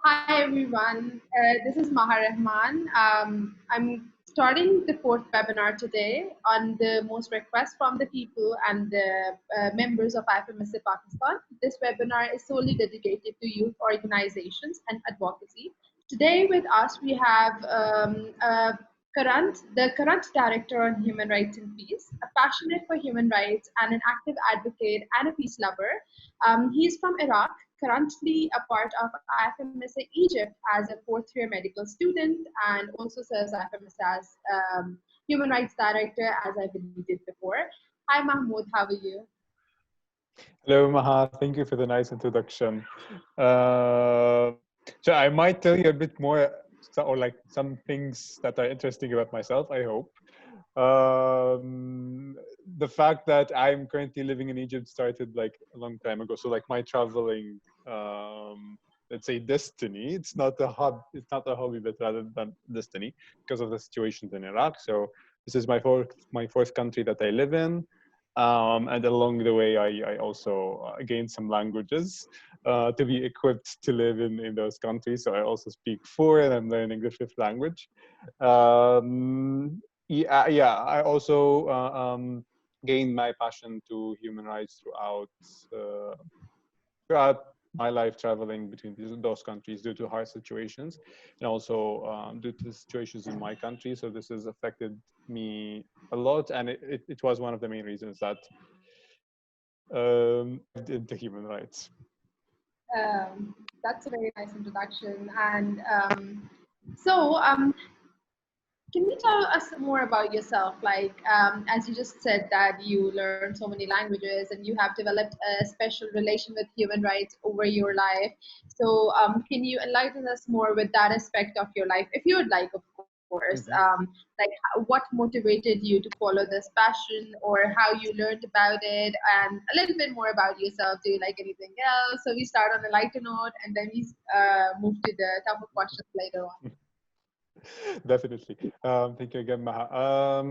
Hi everyone, this is Maha Rahman. I'm starting the fourth webinar today on the most requests from the people and the members of IFMSA-Pakistan. This webinar is solely dedicated to youth organizations and advocacy. Today with us we have the current director on human rights and peace, a passionate for human rights and an active advocate and a peace lover. He's from Iraq, currently a part of IFMSA Egypt as a fourth-year medical student, and also serves IFMSA as Human Rights Director, as I alluded before. Hi, Mahmood, how are you? Hello, Maha. Thank you for the nice introduction. So I might tell you a bit more, or like some things that are interesting about myself, I hope. The fact that I'm currently living in Egypt started like a long time ago. So like my traveling, let's say destiny, it's not a hobby, but rather than destiny because of the situations in Iraq. So this is my fourth country that I live in. And along the way, I also gained some languages to be equipped to live in those countries. So I also speak four, and I'm learning the fifth language. I also gained my passion to human rights throughout my life traveling between those countries due to hard situations, and also due to situations in my country. So this has affected me a lot, and it was one of the main reasons that into human rights. That's a very nice introduction. And can you tell us more about yourself? Like, as you just said that you learned so many languages and you have developed a special relation with human rights over your life. So can you enlighten us more with that aspect of your life, if you would like, of course? Like, what motivated you to follow this passion, or how you learned about it, and a little bit more about yourself. Do you like anything else? So we start on a lighter note, and then we move to the tougher questions later on. Definitely. Thank you again, Maha.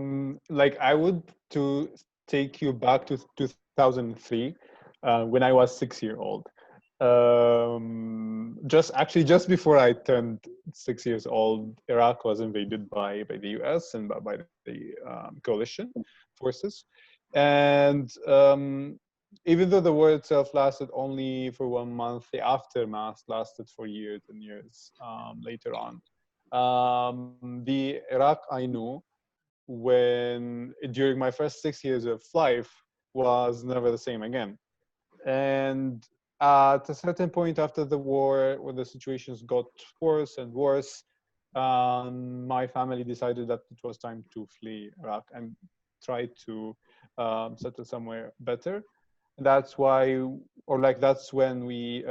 Like I would to take you back to 2003 when I was 6 years old. Just before I turned 6 years old, Iraq was invaded by the US and by the coalition forces. And even though the war itself lasted only for 1 month, the aftermath lasted for years and years later on. The Iraq I knew during my first 6 years of life was never the same again. And at a certain point after the war, when the situations got worse and worse, my family decided that it was time to flee Iraq and try to settle somewhere better. That's why, or like that's when we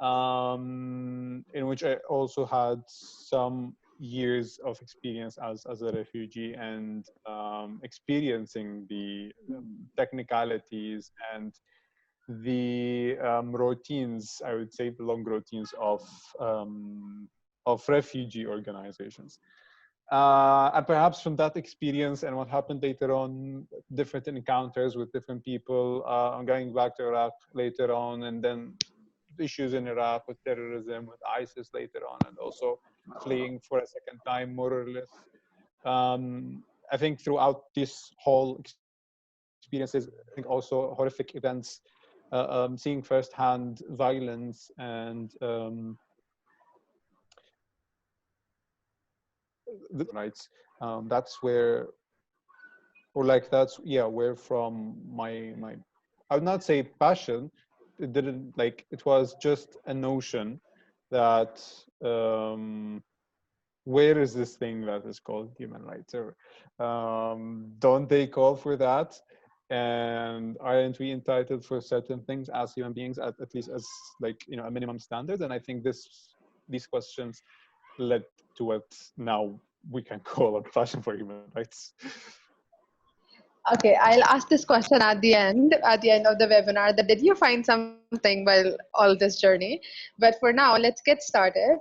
in which I also had some years of experience as a refugee and experiencing the technicalities and the routines, I would say the long routines of refugee organizations. And perhaps from that experience and what happened later on, different encounters with different people, I'm going back to Iraq later on, and then issues in Iraq with terrorism, with ISIS later on, and also fleeing for a second time, more or less. I think throughout this whole experiences, I think also horrific events, seeing firsthand violence and the rights. That's where, or like that's where from my I would not say passion. It didn't like it was just a notion that where is this thing that is called human rights, or don't they call for that, and aren't we entitled for certain things as human beings, at least as like a minimum standard? And I think these questions led to what now we can call a passion for human rights. Okay, I'll ask this question at the end of the webinar, that did you find something while all this journey? But for now, let's get started.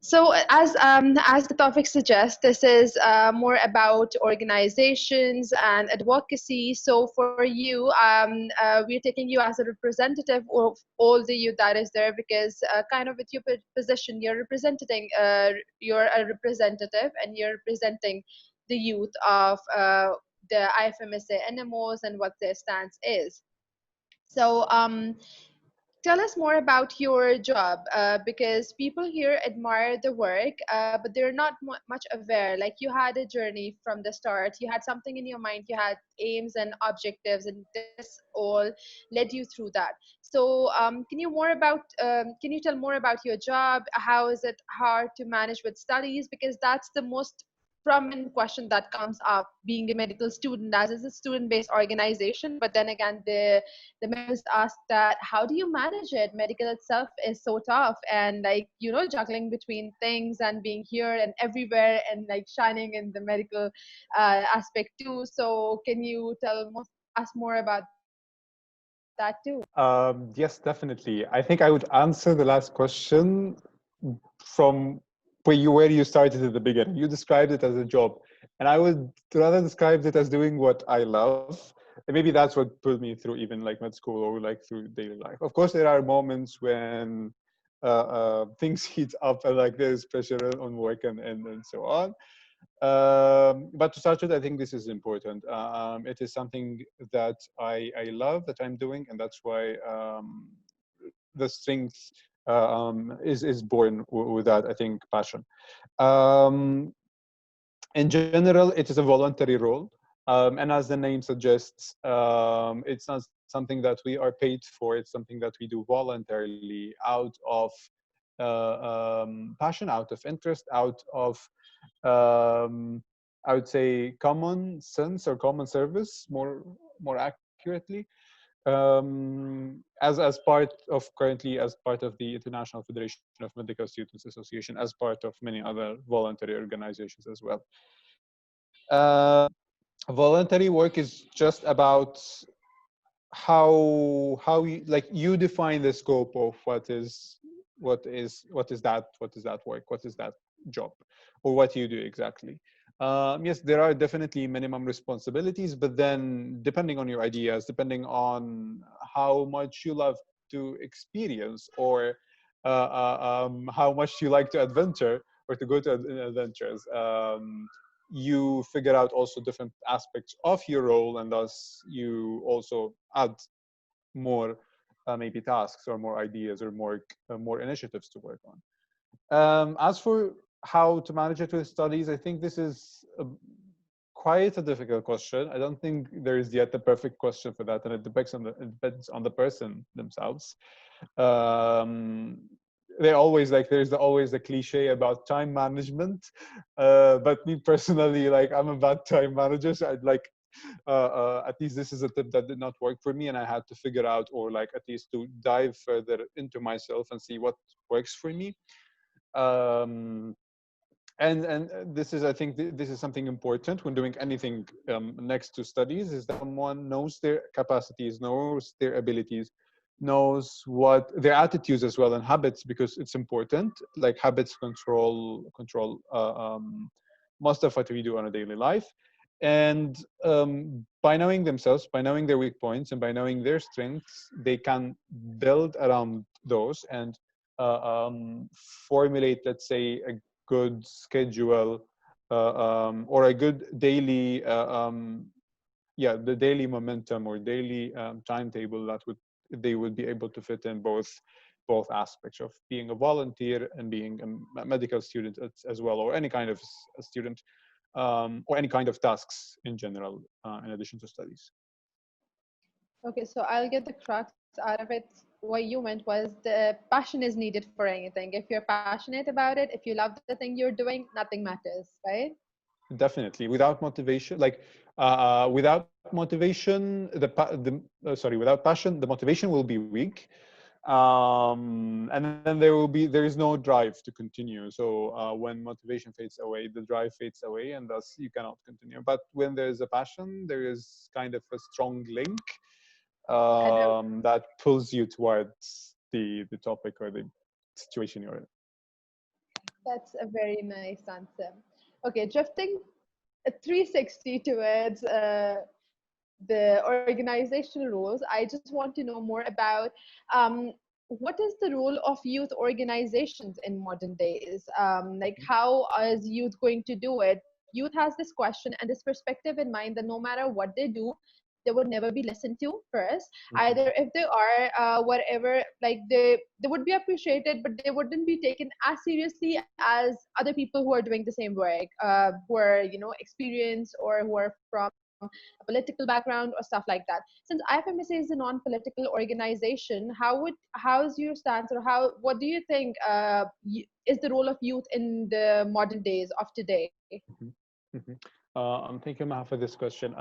So as the topic suggests, this is more about organizations and advocacy. So for you, we're taking you as a representative of all the youth that is there, because kind of with your position, you're a representative, and you're representing the youth of the IFMSA NMOs and what their stance is. So tell us more about your job, because people here admire the work, but they're not much aware. Like, you had a journey from the start, you had something in your mind, you had aims and objectives, and this all led you through that. So can you tell more about your job? How is it hard to manage with studies? Because that's the most prominent question that comes up, being a medical student, as is a student-based organization. But then again, the members ask that, how do you manage it? Medical itself is so tough, and like, juggling between things and being here and everywhere, and like shining in the medical aspect too. So can you tell us more about that too? Yes, definitely. I think I would answer the last question from where you started at the beginning. You described it as a job, and I would rather describe it as doing what I love. And maybe that's what pulled me through even like med school or like through daily life. Of course, there are moments when things heat up and like there's pressure on work and so on. But to start with, I think this is important. It is something that I love that I'm doing, and that's why the strength is born with that, I think, passion. Um, in general, it is a voluntary role. And as the name suggests, it's not something that we are paid for. It's something that we do voluntarily out of passion, out of interest, out of I would say common sense or common service, more accurately, as part of currently as part of the International Federation of Medical Students Association, as part of many other voluntary organizations as well. Um, Voluntary work is just about how you like you define the scope of what is that work, what is that job, or what you do exactly. Yes, there are definitely minimum responsibilities, but then depending on your ideas, depending on how much you love to experience, or how much you like to adventure or to go to adventures, you figure out also different aspects of your role, and thus you also add more maybe tasks or more ideas or more initiatives to work on. As for how to manage it with studies, I think this is quite a difficult question. I don't think there is yet a perfect question for that, and it depends on the person themselves. Um, they always like there's always a cliche about time management, but me personally, like I'm a bad time manager, so I'd like at least this is a tip that did not work for me, and I had to figure out, or like at least to dive further into myself and see what works for me. Um, and this is, I think this is something important when doing anything next to studies, is that someone knows their capacities, knows their abilities, knows what their attitudes as well, and habits, because it's important. Like habits control most of what we do on a daily life. And by knowing themselves, by knowing their weak points, and by knowing their strengths, they can build around those and formulate, let's say, a good schedule, or a good daily the daily momentum or daily timetable that they would be able to fit in both aspects of being a volunteer and being a medical student as well, or any kind of student, or any kind of tasks in general, in addition to studies. Okay, so I'll get the crux out of it. What you meant was the passion is needed for anything. If you're passionate about it, if you love the thing you're doing, nothing matters, right? Definitely, without motivation, without motivation, without passion, the motivation will be weak, and then there is no drive to continue. So when motivation fades away, the drive fades away, and thus you cannot continue. But when there is a passion, there is kind of a strong link And that pulls you towards the topic or the situation you're in. That's a very nice answer. Okay, drifting 360 towards the organizational roles, I just want to know more about um, what is the role of youth organizations in modern days? Like, how is youth going to do it? Youth has this question and this perspective in mind that no matter what they do, they would never be listened to first. Mhm. Either if they are, whatever, like they would be appreciated, but they wouldn't be taken as seriously as other people who are doing the same work, who are experienced or who are from a political background or stuff like that. Since IFMSA is a non-political organization, how is your stance, or what do you think is the role of youth in the modern days of today? Mhm. Mhm. Thank you, Maha, for this question.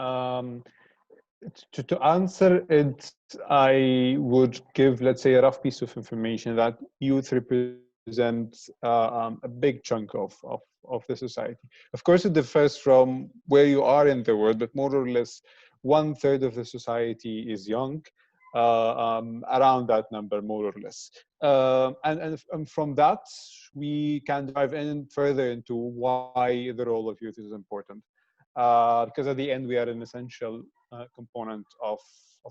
To answer it, I would give, let's say, a rough piece of information that youth represents a big chunk of the society. Of course, it differs from where you are in the world, but more or less 1/3 of the society is young, around that number, more or less. And from that, we can dive in further into why the role of youth is important. Because at the end, we are an essential component of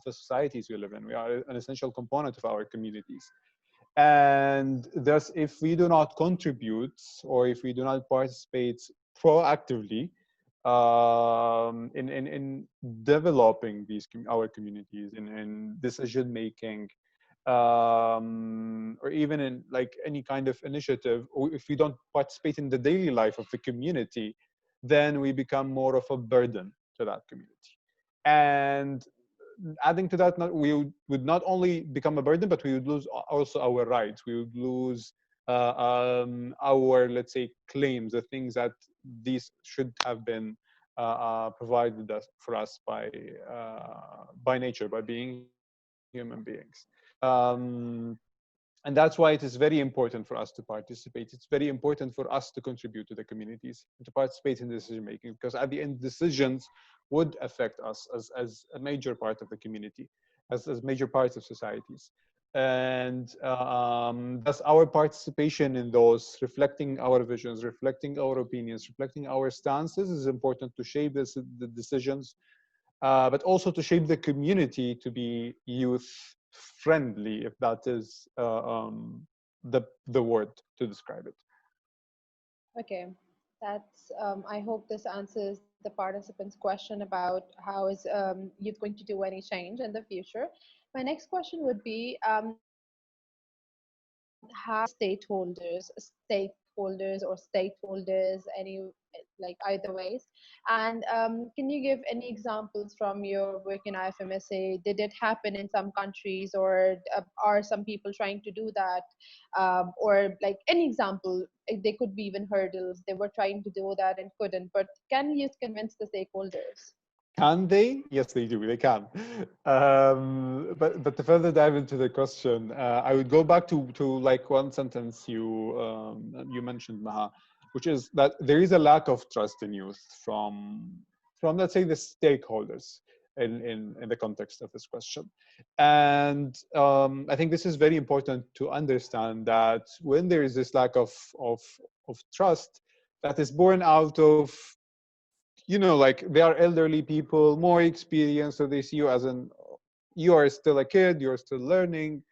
the societies we live in. We are an essential component of our communities. And thus, if we do not contribute or if we do not participate proactively in developing our communities, in decision making, or even in like any kind of initiative, or if we don't participate in the daily life of the community, then we become more of a burden to that community. And adding to that, we would not only become a burden, but we would lose also our rights. We would lose our, let's say, claims, the things that these should have been provided for us by nature, by being human beings. And that's why it is very important for us to participate. It's very important for us to contribute to the communities and to participate in decision making, because at the end, decisions would affect us as a major part of the community, as major parts of societies. And thus, our participation in those, reflecting our visions, reflecting our opinions, reflecting our stances, is important to shape the decisions, but also to shape the community to be youth friendly, if that is the word to describe it. Okay, that's. I hope this answers the participants' question about how is youth going to do any change in the future. My next question would be, how stakeholders or stakeholders, any like either ways, and can you give any examples from your work in IFMSA? Did it happen in some countries, or are some people trying to do that, or like any example? They could be even hurdles. They were trying to do that and couldn't. But can you convince the stakeholders? Can they? Yes, they do. They can. But to further dive into the question, I would go back to like one sentence you mentioned, Maha, which is that there is a lack of trust in youth from let's say the stakeholders in the context of this question. And I think this is very important to understand that when there is this lack of trust, that is born out of, like they are elderly people, more experienced, so they see you as you are still a kid, you're still learning,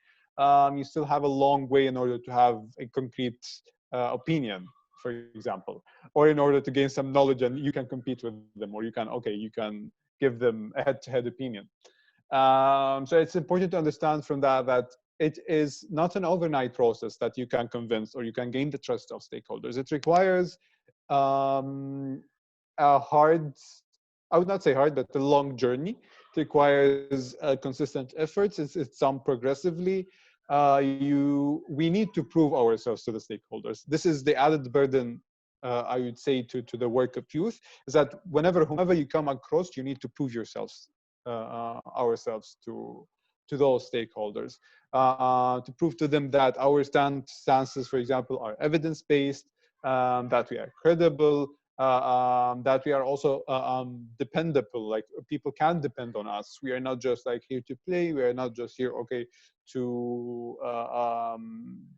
you still have a long way in order to have a concrete opinion, for example, or in order to gain some knowledge and you can compete with them, or you can give them a head-to-head opinion. So it's important to understand from that it is not an overnight process that you can convince or you can gain the trust of stakeholders. It requires um, a hard, I would not say hard, but a long journey. It requires consistent efforts. It's done progressively. We need to prove ourselves to the stakeholders. This is the added burden, I would say, to the work of youth, is that whomever you come across, you need to prove ourselves to those stakeholders, to prove to them that our stances, for example, are evidence-based, that we are credible, that we are also dependable, like people can depend on us. We are not just like here to play, we are not just here, okay, to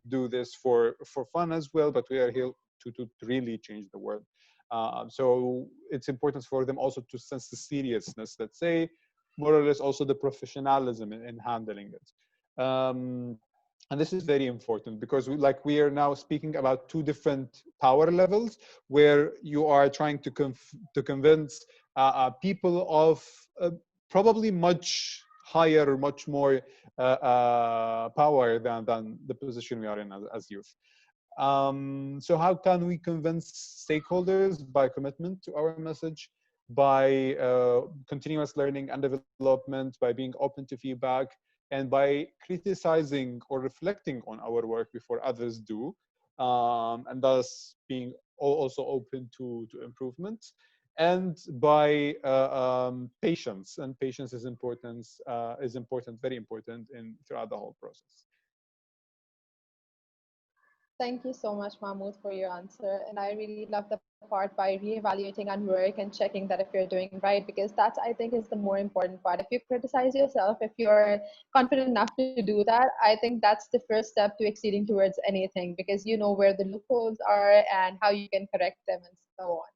do this for fun as well, but we are here to really change the world. So it's important for them also to sense the seriousness, let's say, more or less also the professionalism in handling it. And this is very important because we are now speaking about two different power levels where you are trying to convince people of probably much higher or much more power than the position we are in as youth. So how can we convince stakeholders? By commitment to our message, by continuous learning and development, by being open to feedback, and by criticizing or reflecting on our work before others do, and thus being also open to improvement, and by patience. And patience is important, very important throughout the whole process. Thank you so much, Mahmood, for your answer. And I really love the part by reevaluating on work and checking that if you're doing right, because that's, I think, is the more important part. If you criticize yourself, if you're confident enough to do that, I think that's the first step to exceeding towards anything, because you know where the loopholes are and how you can correct them and so on.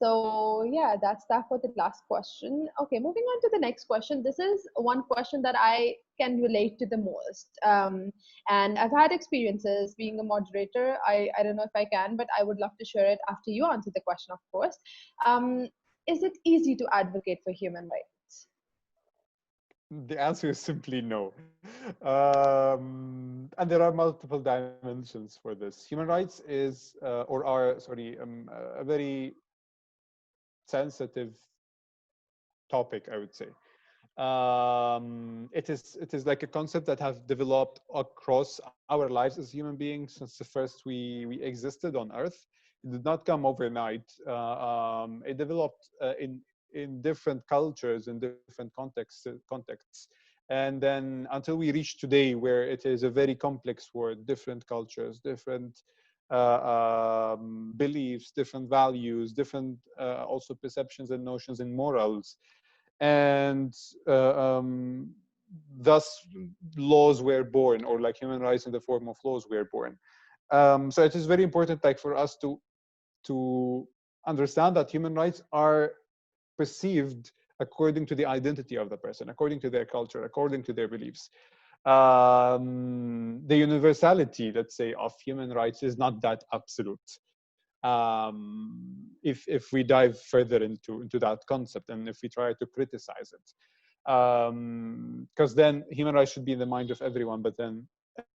So yeah, that's that for the last question. Okay, moving on to the next question. This is one question that I can relate to the most. And I've had experiences being a moderator. I don't know if I can, but I would love to share it after you answer the question, of course. Um, is it easy to advocate for human rights? The answer is simply no. And there are multiple dimensions for this. Human rights is, or are, sorry, a very sensitive topic, I would say. It is like a concept that has developed across our lives as human beings since the first we existed on Earth. It did not come overnight. It developed in different cultures, in different contexts, and then until we reach today, where it is a very complex word, different cultures, different beliefs, different values, different also perceptions and notions and morals. And thus laws were born, or like human rights in the form of laws were born. So it is very important, like, for us to understand that human rights are perceived according to the identity of the person, according to their culture, according to their beliefs. The universality, let's say, of human rights is not that absolute. If we dive further into that concept, and if we try to criticize it, because then human rights should be in the mind of everyone, but then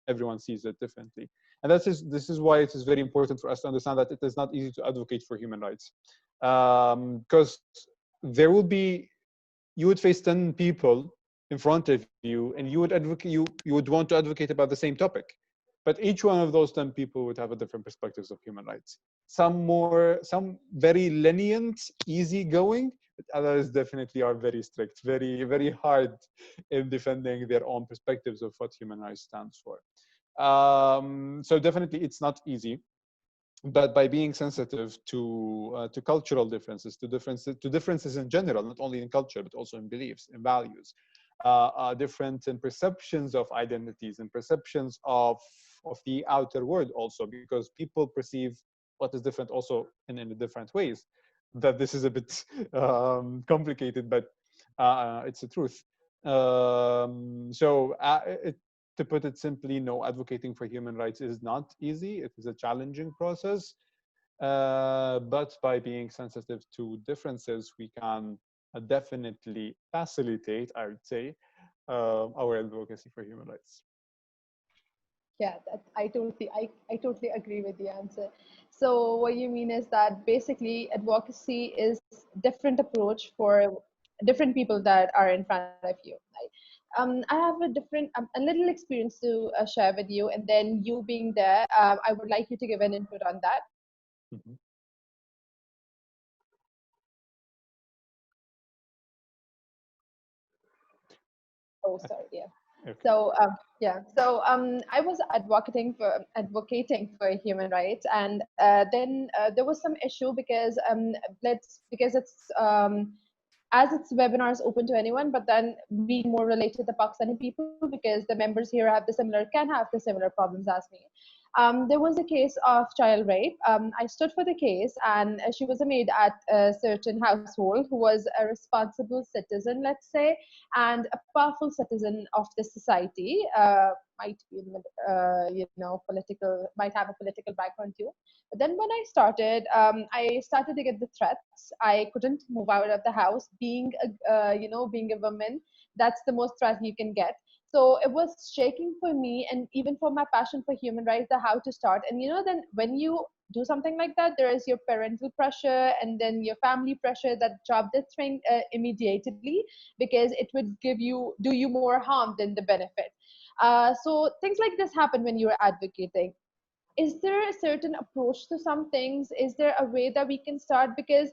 everyone sees it differently. And this is why it is very important for us to understand that it is not easy to advocate for human rights, because there will be, you would face 10 people in front of you, and you would want to advocate about the same topic, but each one of those 10 people would have a different perspectives of human rights. Some very lenient, easygoing, but others definitely are very strict, very, very hard in defending their own perspectives of what human rights stands for. So definitely it's not easy, but by being sensitive to cultural differences, to differences in general, not only in culture, but also in beliefs, in values, different in perceptions of identities and perceptions of the outer world also, because people perceive what is different also in different ways. That this is a bit complicated, but it's the truth. To put it simply, no, advocating for human rights is not easy. It is a challenging process. But by being sensitive to differences, we can definitely facilitate, I would say, our advocacy for human rights. Yeah, I totally agree with the answer. So what you mean is that basically advocacy is different approach for different people that are in front of you. Right? I have a little experience to share with you, and then you being there, I would like you to give an input on that. Mm-hmm. Oh, sorry. Yeah. Okay. So I was advocating for human rights, and then there was some issue because because as its webinars open to anyone, but then being more related to the Pakistani people, because the members here have the similar problems as me. There was a case of child rape. I stood for the case, and she was a maid at a certain household who was a responsible citizen, let's say, and a powerful citizen of the society. Might be, political, might have a political background too. But then when I started to get the threats. I couldn't move out of the house. Being a woman, that's the most threat you can get. So it was shaking for me, and even for my passion for human rights, the how to start. And then when you do something like that, there is your parental pressure and then your family pressure that drop the thing immediately, because it would do you more harm than the benefit. So things like this happen when you're advocating. Is there a certain approach to some things? Is there a way that we can start? Because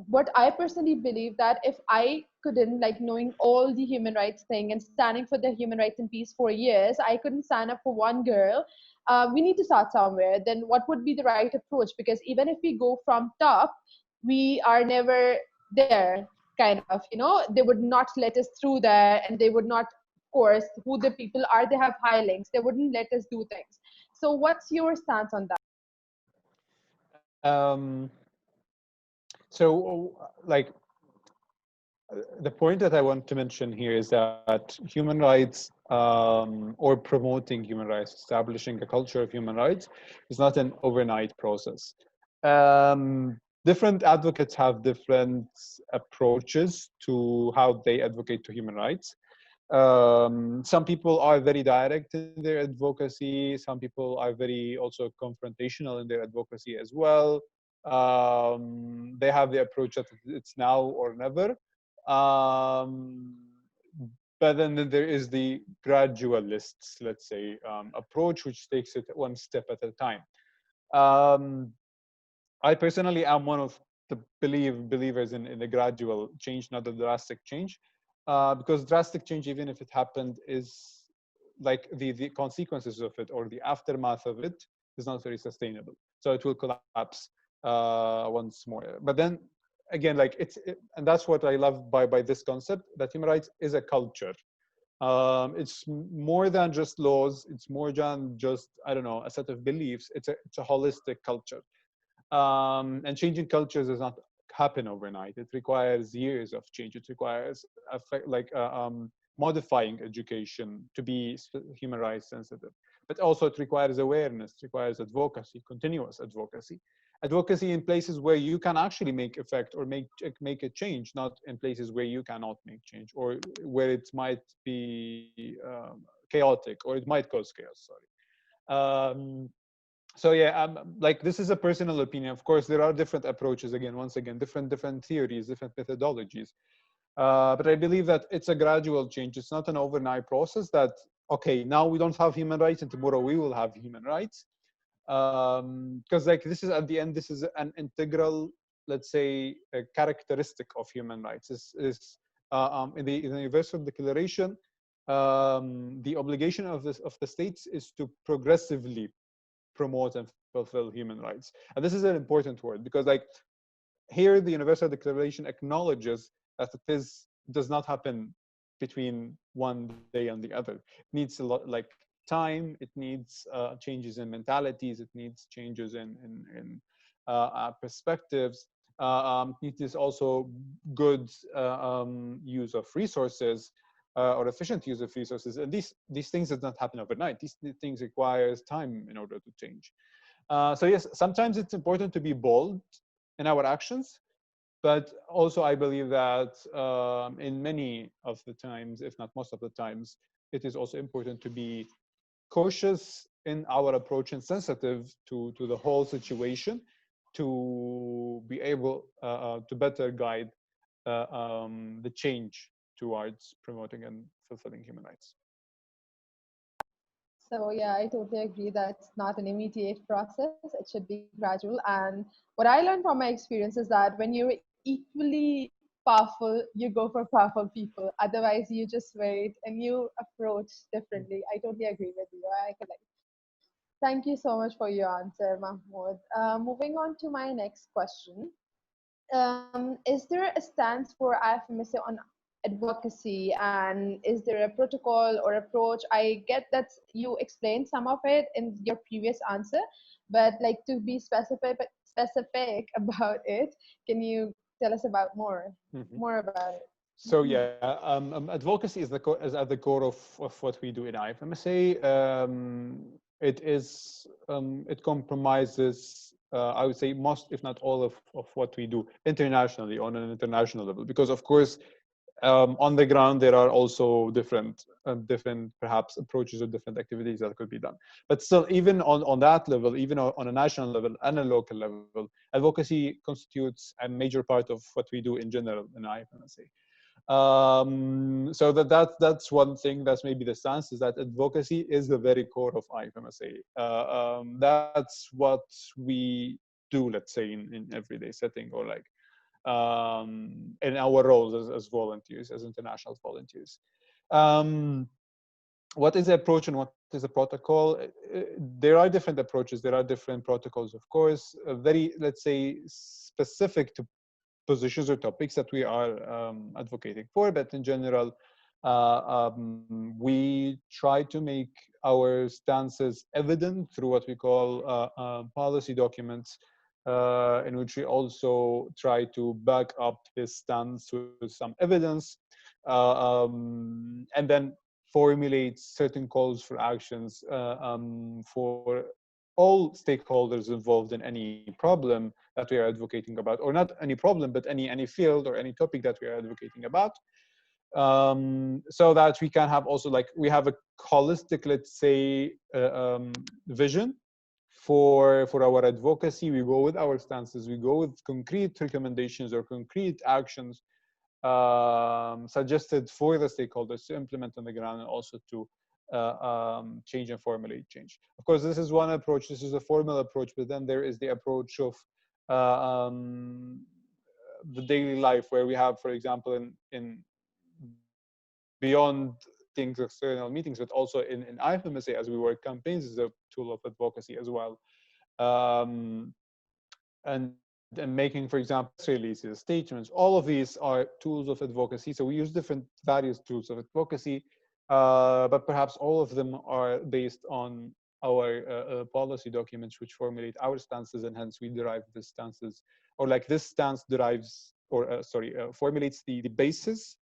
what I personally believe, that if I couldn't, like, knowing all the human rights thing and standing for the human rights and peace for years, I couldn't stand up for one girl. We need to start somewhere. Then what would be the right approach? Because even if we go from top, we are never there. Kind of, they would not let us through there, and they would not, of course, who the people are. They have high links. They wouldn't let us do things. So, what's your stance on that? Um, so, like, the point that I want to mention here is that human rights, or promoting human rights, establishing a culture of human rights, is not an overnight process. Different advocates have different approaches to how they advocate to human rights. Some people are very direct in their advocacy. Some people are very also confrontational in their advocacy as well. They have the approach that it's now or never. Um, but then there is the gradualists, let's say, approach, which takes it one step at a time. Um, I personally am one of the believers in the gradual change, not the drastic change, because drastic change, even if it happened, is like the consequences of it or the aftermath of it is not very sustainable. So it will collapse once more. But then again, like and that's what I love by this concept, that human rights is a culture. It's more than just laws. It's more than just, I don't know, a set of beliefs. It's a holistic culture. And changing cultures does not happen overnight. It requires years of change. It requires modifying education to be human rights sensitive. But also it requires awareness, it requires advocacy, continuous advocacy. Advocacy in places where you can actually make effect or make a change, not in places where you cannot make change or where it might be chaotic or it might cause chaos, sorry. So yeah, like, this is a personal opinion. Of course, there are different approaches. Again, once again, different theories, different methodologies. But I believe that it's a gradual change. It's not an overnight process that, okay, now we don't have human rights and tomorrow we will have human rights. Because like, this is, at the end, this is an integral, let's say, a characteristic of human rights. In the Universal Declaration, the obligation of the states is to progressively promote and fulfill human rights. And this is an important word, because like, here the Universal Declaration acknowledges that does not happen between one day and the other. It needs a lot, like, time. It needs changes in mentalities. It needs changes in perspectives. It needs also good use of resources, or efficient use of resources. And these things does not happen overnight. These things requires time in order to change. So yes, sometimes it's important to be bold in our actions, but also I believe that in many of the times, if not most of the times, it is also important to be cautious in our approach and sensitive to the whole situation, to be able to better guide the change towards promoting and fulfilling human rights. So yeah, I totally agree that it's not an immediate process. It should be gradual. And what I learned from my experience is that when you're equally powerful, you go for powerful people. Otherwise, you just wait and you approach differently. I totally agree with you. I collect. Thank you so much for your answer, Mahmoud. Moving on to my next question. Is there a stance for IFMSA on advocacy, and is there a protocol or approach? I get that you explained some of it in your previous answer, but like to be specific about it, can you tell us about Mhm. more about it? So yeah, advocacy is is at the core of what we do in IFMSA. It compromises, I would say, most, if not all, of what we do internationally on an international level. Because of course, on the ground there are also different perhaps approaches or different activities that could be done. But still, even on that level, even on a national level and a local level, advocacy constitutes a major part of what we do in general in IFMSA. So that's one thing. That's maybe the stance, is that advocacy is the very core of IFMSA. That's what we do, let's say, in everyday setting, or like in our roles as volunteers, as international volunteers. Um, what is the approach and what is the protocol? There are different approaches. There are different protocols, of course, very, let's say, specific to positions or topics that we are advocating for. But in general, we try to make our stances evident through what we call policy documents, in which we also try to back up this stance with some evidence, and then formulate certain calls for actions for all stakeholders involved in any problem that we are advocating about, or not any problem, but any field or any topic that we are advocating about, so that we can have also, like, we have a holistic, let's say, vision for our advocacy. We go with our stances, we go with concrete recommendations or concrete actions suggested for the stakeholders to implement on the ground, and also to change and formulate change. Of course, this is one approach. This is a formal approach, but then there is the approach of the daily life, where we have, for example, in beyond things, external meetings, but also in IFMSA, as we work campaigns, is a tool of advocacy as well. And making, for example, press releases, statements, all of these are tools of advocacy. So we use various tools of advocacy, but perhaps all of them are based on our policy documents, which formulate our stances, and hence we derive the stances, or like this stance derives, or formulates the basis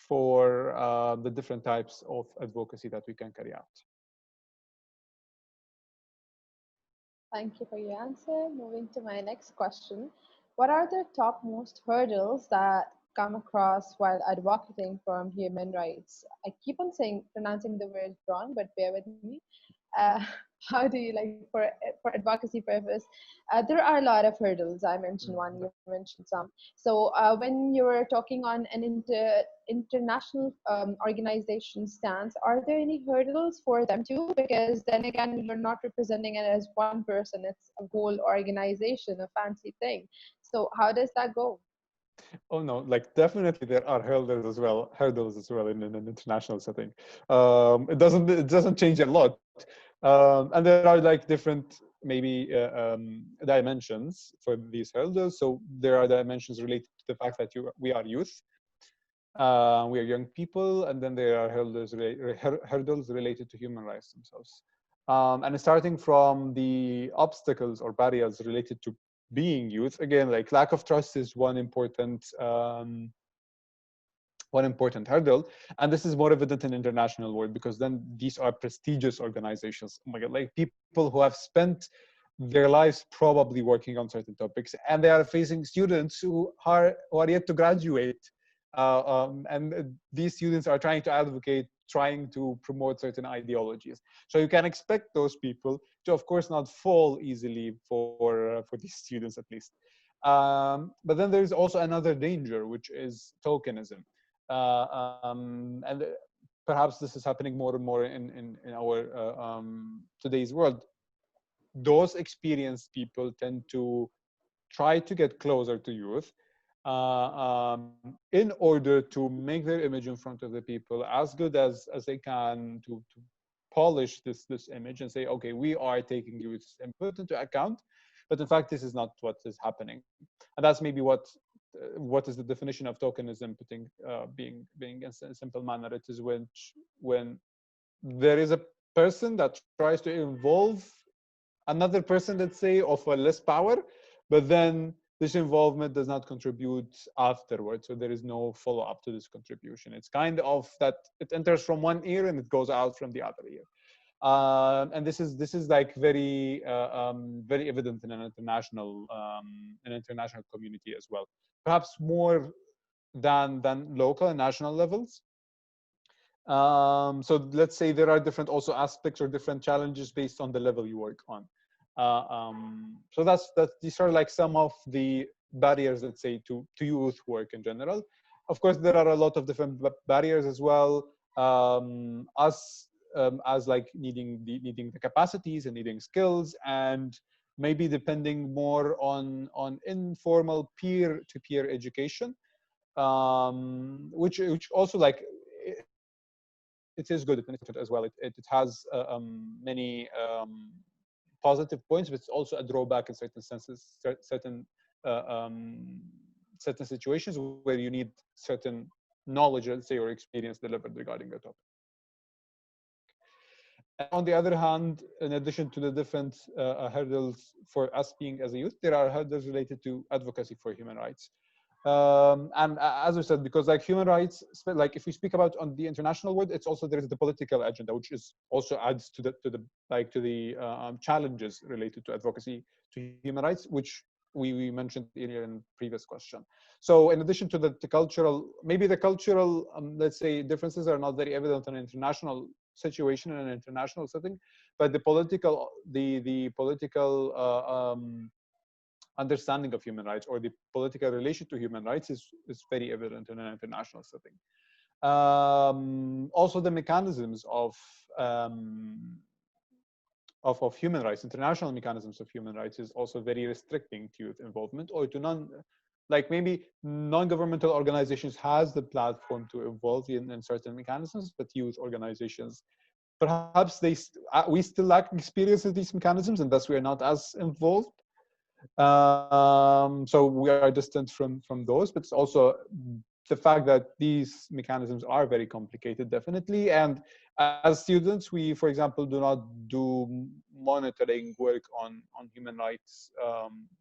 for the different types of advocacy that we can carry out. Thank you for your answer. Moving to my next question. What are the topmost hurdles that come across while advocating for human rights? I keep on saying pronouncing the word wrong, but bear with me. Uh, how do you, like, for advocacy purpose? There are a lot of hurdles. I mentioned one, you mentioned some. So when you're talking on an international organization stance, are there any hurdles for them too? Because then again, you're not representing it as one person, it's a whole organization, a fancy thing. So how does that go? Oh no, like definitely there are hurdles as well in an international setting. It doesn't change a lot, and there are like different maybe dimensions for these hurdles. So there are dimensions related to the fact that we are youth, we are young people, and then there are hurdles related to human rights themselves. And starting from the obstacles or barriers related to being youth, again, like lack of trust is one important hurdle, and this is more evident in international world, because then these are prestigious organizations. Oh my God, like people who have spent their lives probably working on certain topics, and they are facing students who are yet to graduate, and these students are trying to advocate, trying to promote certain ideologies. So you can expect those people to, of course, not fall easily for these students, at least. But then there's also another danger, which is tokenism. And perhaps this is happening more and more in our today's world. Those experienced people tend to try to get closer to youth, in order to make their image in front of the people as good as they can, to polish this image and say, okay, we are taking youth's input into account, but in fact this is not what is happening. And that's maybe what what is the definition of tokenism, putting being in a simple manner. It is when there is a person that tries to involve another person, let's say, of a less power, but then this involvement does not contribute afterwards. So there is no follow-up to this contribution. It's kind of that it enters from one ear and it goes out from the other ear. And this is like very very evident in an international community as well, perhaps more than local and national levels. So let's say there are different also aspects or different challenges based on the level you work on. So these are like some of the barriers, let's say, to youth work in general. Of course, there are a lot of different barriers as well. As like needing the capacities and needing skills, and maybe depending more on informal peer-to-peer education, which also like it is good as well. It has many positive points, but it's also a drawback in certain senses, certain situations where you need certain knowledge, let's say, or experience delivered regarding the topic. On the other hand, in addition to the different hurdles for us being as a youth, there are hurdles related to advocacy for human rights. And as we said, because like human rights, like if we speak about on the international world, it's also there is the political agenda, which is also adds to the challenges related to advocacy to human rights, which we mentioned earlier in the previous question. So in addition to the cultural, maybe the cultural, let's say, differences are not very evident in an international situation, in an international setting, but the political understanding of human rights, or the political relation to human rights, is very evident in an international setting. Also, the mechanisms of human rights, international mechanisms of human rights, is also very restricting to youth involvement, or to like maybe non-governmental organizations has the platform to involve in certain mechanisms, but youth organizations, perhaps we still lack experience with these mechanisms, and thus we are not as involved. So we are distant from those, but it's also the fact that these mechanisms are very complicated, definitely. And as students, we, for example, do not do monitoring work on human rights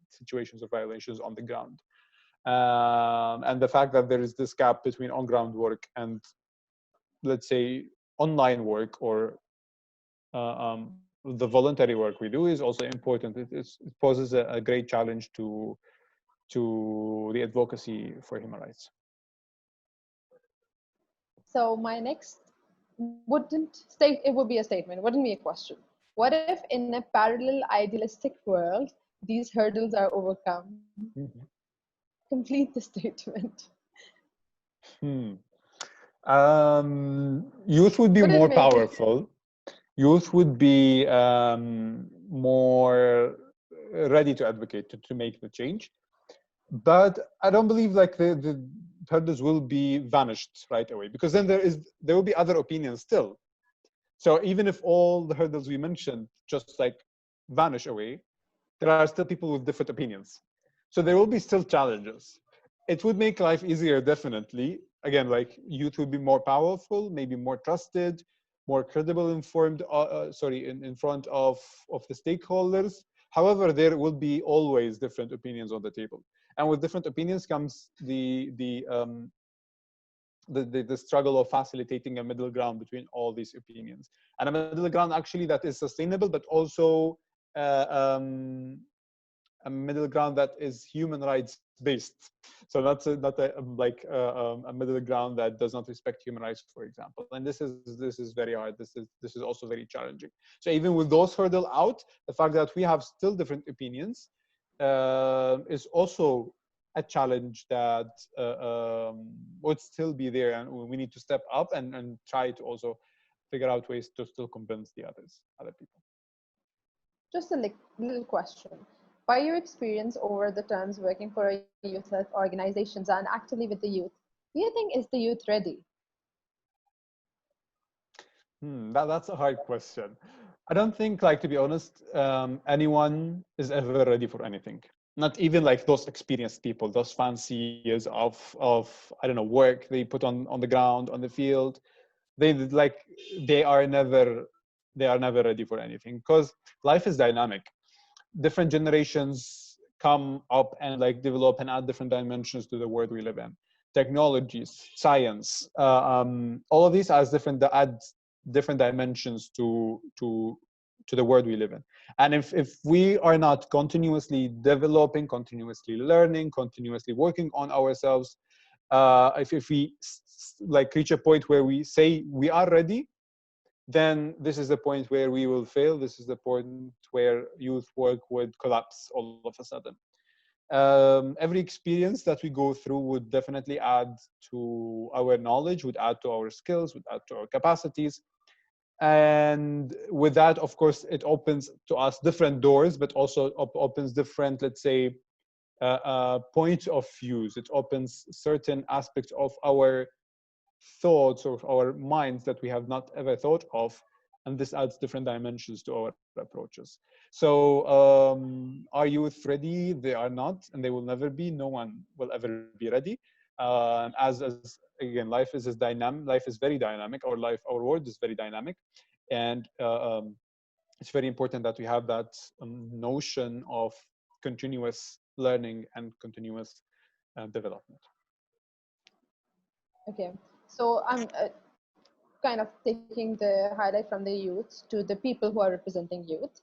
situations or violations on the ground. And the fact that there is this gap between on-ground work and, let's say, online work, or the voluntary work we do, is also important. It poses a great challenge to the advocacy for human rights. So my next it would be a statement, wouldn't be a question. What if in a parallel idealistic world, these hurdles are overcome? Mm-hmm. Complete the statement. Youth would be Would it more make powerful. Youth would be more ready to advocate, to make the change. But I don't believe like the hurdles will be vanished right away, because then there will be other opinions still. So even if all the hurdles we mentioned just like vanish away, there are still people with different opinions. So there will be still challenges. It would make life easier, definitely. Again, like youth would be more powerful, maybe more trusted, more credible, informed, in front of the stakeholders. However, there will be always different opinions on the table. And with different opinions comes the struggle of facilitating a middle ground between all these opinions, and a middle ground actually that is sustainable, but also a middle ground that is human rights based. So not a middle ground that does not respect human rights, for example. And this is very hard. This is also very challenging. So even with those hurdles out, the fact that we have still different opinions is also a challenge that would still be there, and we need to step up and try to also figure out ways to still convince the other people. Just a little question. By your experience over the terms working for youth organizations and actively with the youth, do you think is the youth ready? That's a hard question. I don't think, like, to be honest, anyone is ever ready for anything. not even like those experienced people, those fancy years of I don't know, work they put on the ground, on the field. They like they are never ready for anything, because life is dynamic. Different generations come up and like develop and add different dimensions to the world we live in. Technologies, science, all of these add different dimensions to the world we live in. And if we are not continuously developing, continuously learning, continuously working on ourselves, if we like reach a point where we say we are ready, then this is the point where we will fail. This is the point where youth work would collapse all of a sudden. Every experience that we go through would definitely add to our knowledge, would add to our skills, would add to our capacities. And with that, of course, it opens to us different doors, but also opens different, let's say, points of views. It opens certain aspects of our thoughts or our minds that we have not ever thought of, and this adds different dimensions to our approaches. So are youth ready? They are not, and they will never be. No one will ever be ready. As again, life is very dynamic. Our world is very dynamic, and it's very important that we have that notion of continuous learning and continuous development. Okay, so I'm kind of taking the highlight from the youth to the people who are representing youth.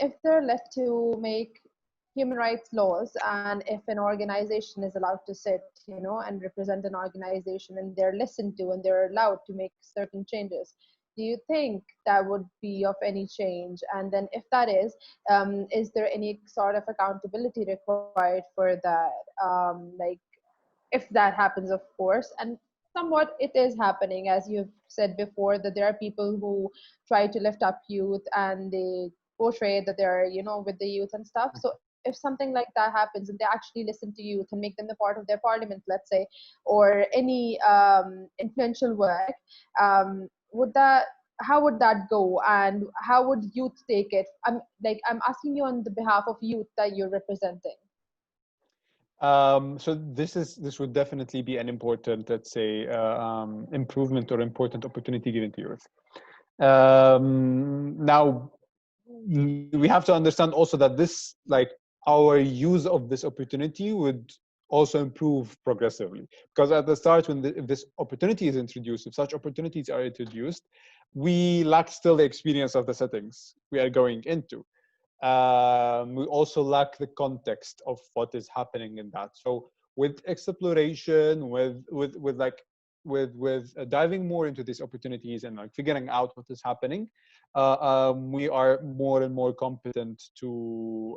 If they're left to make human rights laws, and if an organization is allowed to sit, and represent an organization, and they're listened to and they're allowed to make certain changes, do you think that would be of any change? And then if that is there any sort of accountability required for that? Like, if that happens, of course, and somewhat it is happening, as you've said before, that there are people who try to lift up youth and they portray that they're with the youth and stuff. So if something like that happens and they actually listen to youth and make them the part of their parliament, let's say, or any influential work, would that how would that go, and how would youth take it? I'm asking you on the behalf of youth that you're representing. So this would definitely be an important, let's say, improvement or important opportunity given to youth. Now, we have to understand also that this, like, our use of this opportunity would also improve progressively. Because at the start, when if this opportunity is introduced, if such opportunities are introduced, we lack still the experience of the settings we are going into. We also lack the context of what is happening in that. So with exploration, with diving more into these opportunities and like figuring out what is happening, we are more and more competent to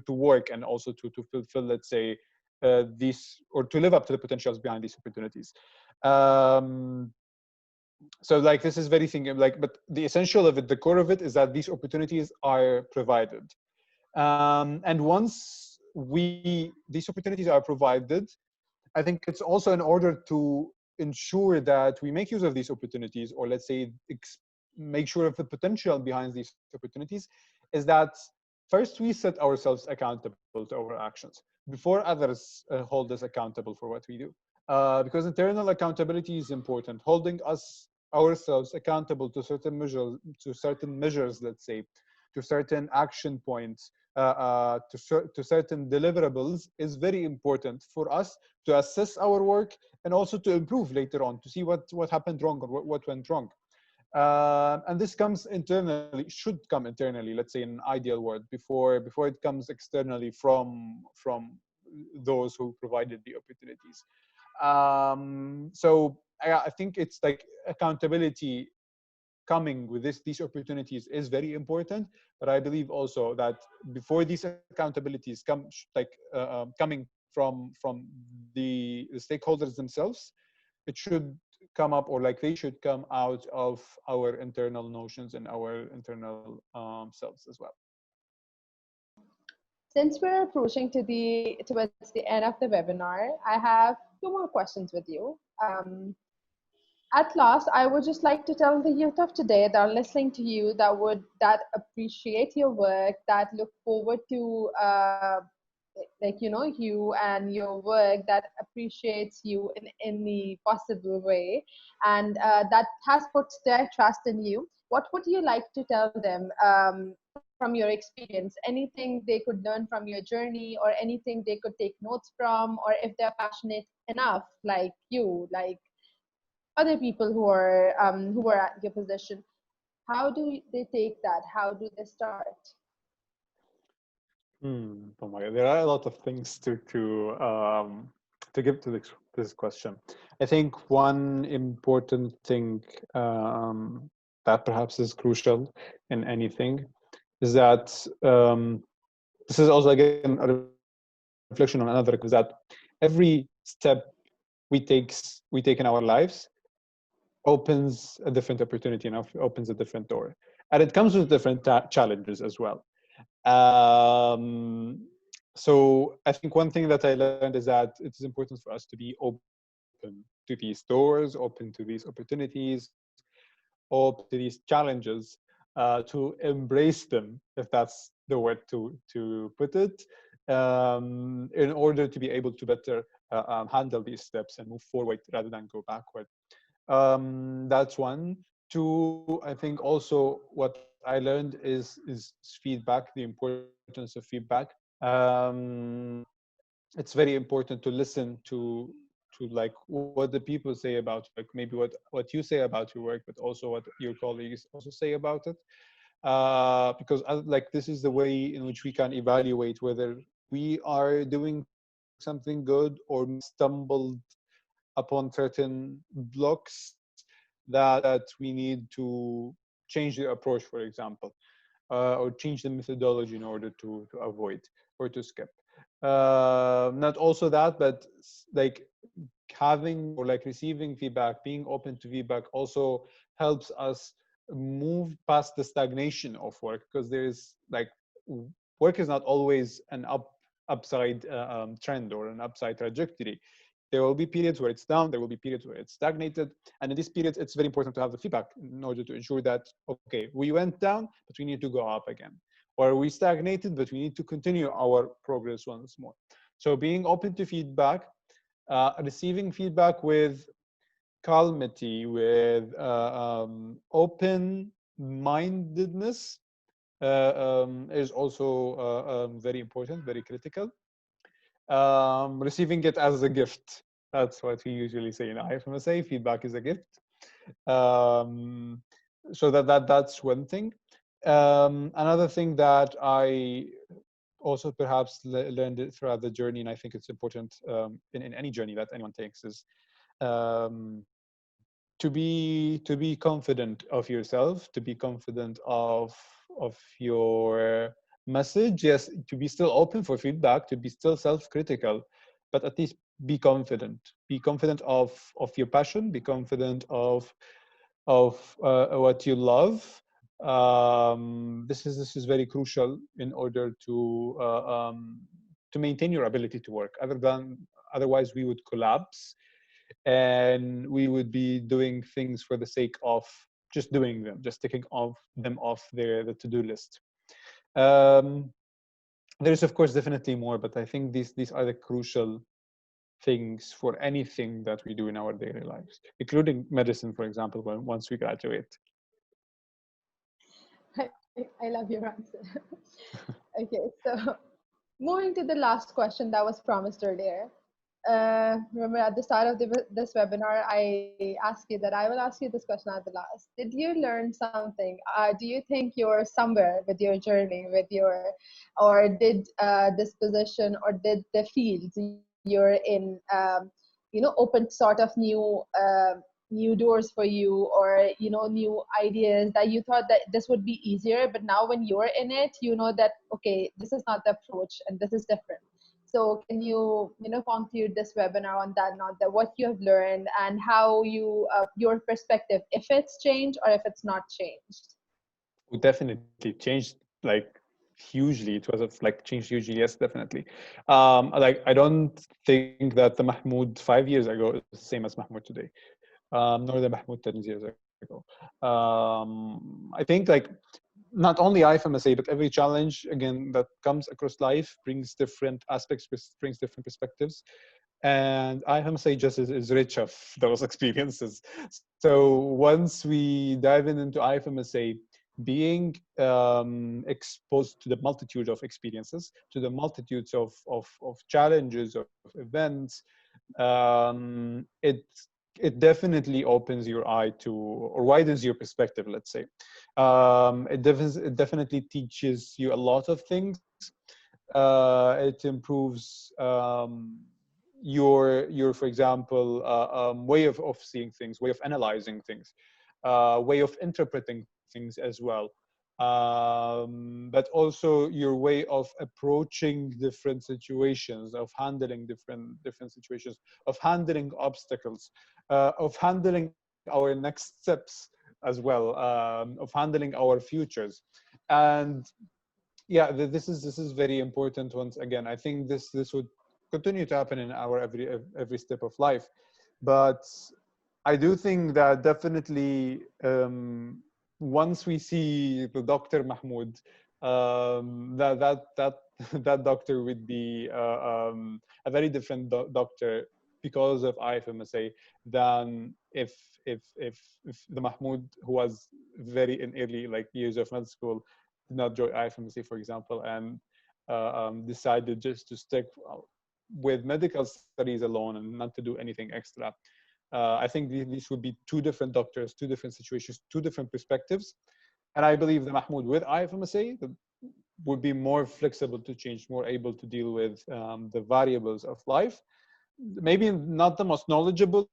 work and also to fulfill, let's say, these, or to live up to the potentials behind these opportunities. So like this is very thing, like, but the essential of it, the core of it, is that these opportunities are provided, and once these opportunities are provided, I think it's also in order to ensure that we make use of these opportunities, or let's say make sure of the potential behind these opportunities, is that first we set ourselves accountable to our actions before others hold us accountable for what we do. Because internal accountability is important. Holding ourselves accountable to certain measures, let's say, to certain action points, to certain deliverables, is very important for us to assess our work and also to improve later on, to see what happened wrong or what went wrong. And this comes internally, should come internally, let's say, in an ideal world, before it comes externally from those who provided the opportunities. So I think it's like accountability coming with these opportunities is very important, but I believe also that before these accountabilities come, coming from the stakeholders themselves, it should come up, or like they should come out of our internal notions and our internal selves as well. Since we're approaching towards the end of the webinar, I have two more questions with you. At last, I would just like to tell the youth of today that are listening to you, that appreciate your work, that look forward to like you and your work, that appreciates you in any possible way, and that has put their trust in you. What would you like to tell them from your experience? Anything they could learn from your journey, or anything they could take notes from, or if they're passionate enough like you, like other people who are at your position, how do they take that? How do they start? Oh my God, there are a lot of things to give to this question. I think one important thing that perhaps is crucial in anything is that this is also again a reflection on another, is that every step we take in our lives opens a different opportunity and opens a different door, and it comes with different challenges as well. Um, so I think one thing that I learned is that it is important for us to be open to these doors, open to these opportunities, open to these challenges, to embrace them, if that's the word to put it, in order to be able to better handle these steps and move forward rather than go backward. That's one. Two, I think also what I learned is feedback, the importance of feedback. Um, it's very important to listen to like what the people say about, like maybe what you say about your work, but also what your colleagues also say about it. Because like this is the way in which we can evaluate whether we are doing something good or maybe we have stumbled upon certain blocks that we need to change the approach, for example, or change the methodology in order to avoid or to skip. Not also that, but like having or like receiving feedback, being open to feedback also helps us move past the stagnation of work, because there is like work is not always an upside trend or an upside trajectory. There will be periods where it's down, there will be periods where it's stagnated. And in these periods, it's very important to have the feedback in order to ensure that, okay, we went down, but we need to go up again. Or we stagnated, but we need to continue our progress once more. So being open to feedback, receiving feedback with calmity, with open-mindedness is also very important, very critical. Receiving it as a gift. That's what we usually say in IFMSA. Feedback is a gift. So that's one thing. Another thing that I also perhaps learned it throughout the journey, and I think it's important in any journey that anyone takes, is um, to be confident of yourself, to be confident of your message. Yes, to be still open for feedback, to be still self-critical, but at least be confident. Be confident of your passion. Be confident of what you love. This is very crucial in order to maintain your ability to work. Otherwise, we would collapse, and we would be doing things for the sake of just doing them, just taking them off the to-do list. There's of course definitely more, but I think these are the crucial things for anything that we do in our daily lives, including medicine, for example, once we graduate. I love your answer. Okay, so moving to the last question that was promised earlier. Remember at the start of this webinar, I asked you that I will ask you this question at the last. Did you learn something? Do you think you're somewhere with your journey, or did this position, or did the fields you're in, open sort of new doors for you, or new ideas that you thought that this would be easier, but now when you're in it, you know that okay, this is not the approach and this is different. So can you conclude this webinar on that note, that what you have learned and how your perspective, if it's changed or if it's not changed? We definitely changed, like hugely. It was like changed hugely. Yes, definitely. Like I don't think that the Mahmoud 5 years ago is the same as Mahmoud today. nor the Mahmoud 10 years ago. I think like not only IFMSA, but every challenge again that comes across life brings different aspects, brings different perspectives. And IFMSA just is rich of those experiences. So once we dive into IFMSA, being exposed to the multitude of experiences, to the multitudes of challenges, of events, it definitely opens your eye to, or widens your perspective, let's say. It definitely teaches you a lot of things. It improves your, for example, way of seeing things, way of analyzing things, way of interpreting things as well. But also your way of approaching different situations, of handling different situations, of handling obstacles, of handling our next steps as well, of handling our futures. And yeah, this is very important. Once again, I think this would continue to happen in our every step of life. But I do think that definitely once we see the Dr. Mahmoud, that that doctor would be a very different doctor because of IFMSA than if the Mahmoud who was very in early like years of med school did not join IFMSA, for example, and decided just to stick with medical studies alone and not to do anything extra. I think these would be two different doctors, two different situations, two different perspectives. And I believe the Mahmoud with IFMSA would be more flexible to change, more able to deal with the variables of life. Maybe not the most knowledgeable,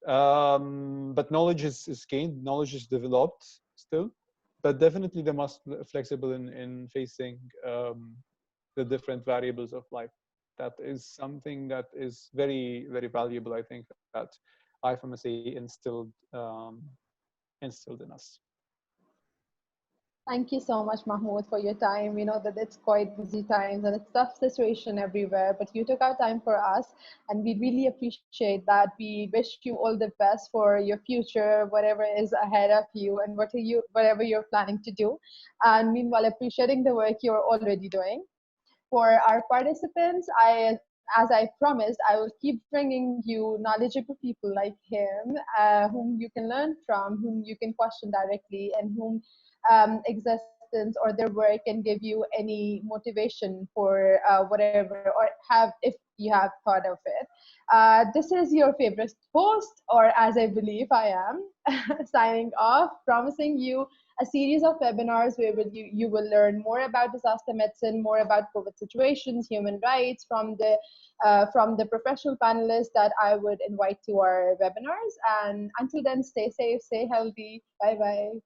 but knowledge is gained, knowledge is developed still, but definitely the most flexible in facing the different variables of life. That is something that is very, very valuable, I think, that IFMSA instilled in us. Thank you so much, Mahmoud, for your time. We know that it's quite busy times and it's tough situation everywhere, but you took out time for us, and we really appreciate that. We wish you all the best for your future, whatever is ahead of you, and whatever you're planning to do. And meanwhile, appreciating the work you're already doing. For our participants, as I promised, I will keep bringing you knowledgeable people like him, whom you can learn from, whom you can question directly, and whom existence or their work can give you any motivation for whatever, or have, if you have thought of it. This is your favorite host, or as I believe I am, signing off, promising you a series of webinars where you will learn more about disaster medicine, more about COVID situations, human rights from the professional panelists that I would invite to our webinars. And until then, stay safe, stay healthy. Bye bye.